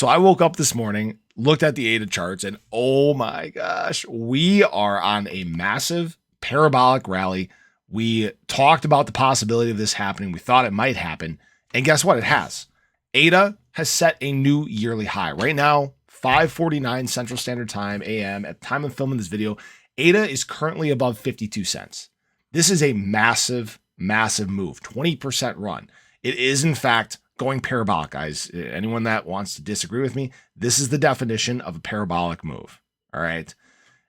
So I woke up this morning, looked at the ADA charts, and oh my gosh, we are on a massive parabolic rally. We talked about the possibility of this happening. We thought it might happen. And guess what? It has. ADA has set a new yearly high. Right now, 5:49 Central Standard Time AM at the time of filming this video, ADA is currently above 52 cents. This is a massive, massive move, 20% run. It is, in fact, going parabolic, guys. Anyone that wants to disagree with me, this is the definition of a parabolic move. All right.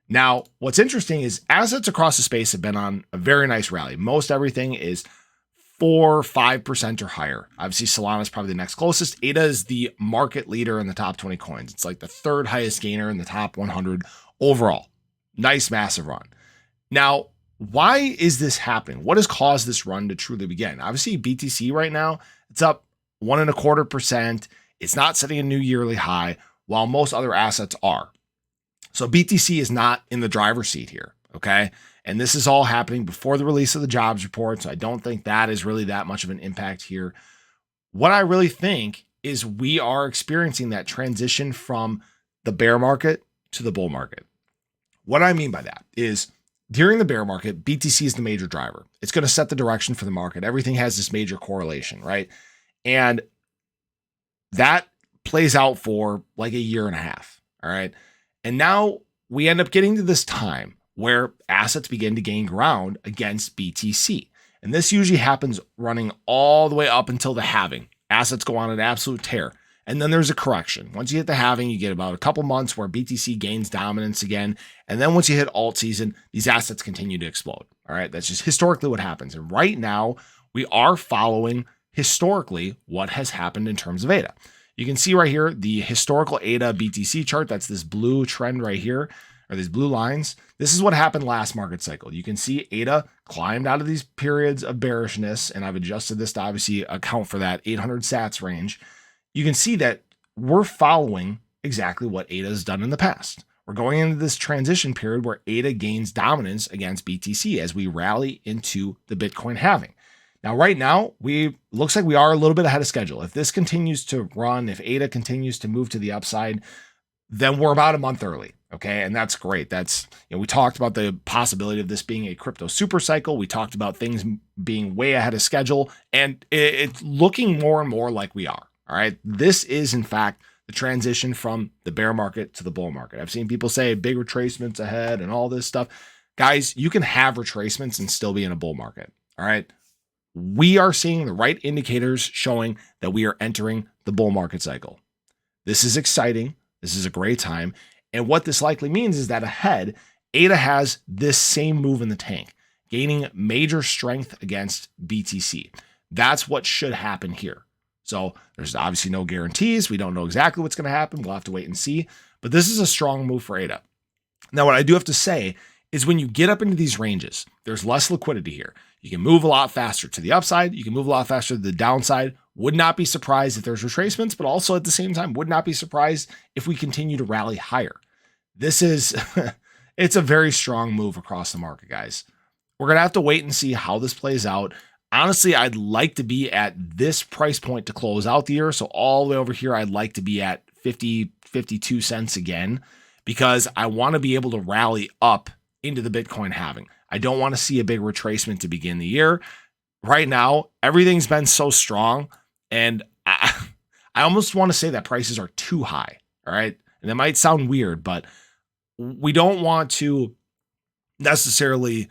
Now, what's interesting is assets across the space have been on a very nice rally. Most everything is 4-5% or higher. Obviously, Solana is probably the next closest. ADA is the market leader in the top 20 coins. It's like the third highest gainer in the top 100 overall. Nice, massive run. Now, why is this happening? What has caused this run to truly begin? Obviously, BTC right now, it's up 1.25%. It's not setting a new yearly high, while most other assets are. So BTC is not in the driver's seat here, okay? And this is all happening before the release of the jobs report, so I don't think that is really that much of an impact here. What I really think is we are experiencing that transition from the bear market to the bull market. What I mean by that is during the bear market, BTC is the major driver. It's going to set the direction for the market. Everything has this major correlation, right? And that plays out for like a year and a half, all right? And now we end up getting to this time where assets begin to gain ground against BTC. And this usually happens running all the way up until the halving. Assets go on an absolute tear. And then there's a correction. Once you hit the halving, you get about a couple months where BTC gains dominance again. And then once you hit alt season, these assets continue to explode. All right. That's just historically what happens. And right now we are following historically what has happened in terms of ADA. You can see right here, the historical ADA BTC chart. That's this blue trend right here, or these blue lines. This is what happened last market cycle. You can see ADA climbed out of these periods of bearishness, and I've adjusted this to obviously account for that 800 sats range. You can see that we're following exactly what ADA has done in the past. We're going into this transition period where ADA gains dominance against BTC as we rally into the Bitcoin halving. Now, right now, looks like we are a little bit ahead of schedule. If this continues to run, if ADA continues to move to the upside, then we're about a month early. Okay. And that's great. We talked about the possibility of this being a crypto super cycle. We talked about things being way ahead of schedule, and it's looking more and more like we are. All right. This is, in fact, the transition from the bear market to the bull market. I've seen people say big retracements ahead and all this stuff. Guys, you can have retracements and still be in a bull market. All right. We are seeing the right indicators showing that we are entering the bull market cycle. This is exciting. This is a great time. And what this likely means is that ahead, ADA has this same move in the tank, gaining major strength against BTC. That's what should happen here. So there's obviously no guarantees. We don't know exactly what's going to happen. We'll have to wait and see. But this is a strong move for ADA. Now, what I do have to say is when you get up into these ranges, there's less liquidity here. You can move a lot faster to the upside. You can move a lot faster to the downside. Would not be surprised if there's retracements, but also at the same time, would not be surprised if we continue to rally higher. This is, it's a very strong move across the market, guys. We're going to have to wait and see how this plays out. Honestly, I'd like to be at this price point to close out the year. So all the way over here, I'd like to be at 52 cents again, because I want to be able to rally up into the Bitcoin halving. I don't want to see a big retracement to begin the year. Right now, everything's been so strong, and I almost want to say that prices are too high. All right. And it might sound weird, but we don't want to necessarily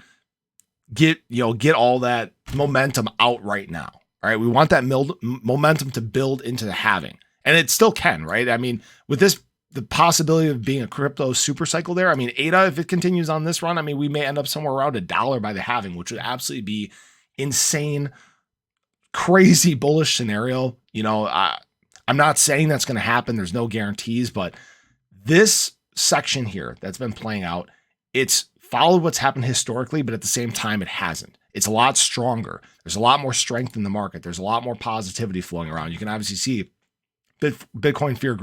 get all that momentum out right now. All right. We want that momentum to build into the halving, and it still can, right? I mean, with the possibility of being a crypto super cycle there. I mean, ADA, if it continues on this run, I mean, we may end up somewhere around $1 by the halving, which would absolutely be insane, crazy bullish scenario. I'm not saying that's going to happen. There's no guarantees, but this section here that's been playing out, it's followed what's happened historically, but at the same time, it hasn't. It's a lot stronger. There's a lot more strength in the market. There's a lot more positivity flowing around. You can obviously see Bitcoin fear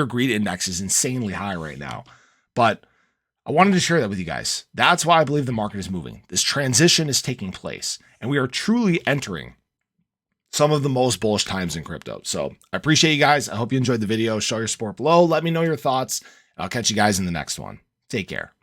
greed index is insanely high right now, but I wanted to share that with you guys. That's why I believe the market is moving. This transition is taking place, and we are truly entering some of the most bullish times in crypto. So I appreciate you guys. I hope you enjoyed the video. Show your support below. Let me know your thoughts. I'll catch you guys in the next one. Take care.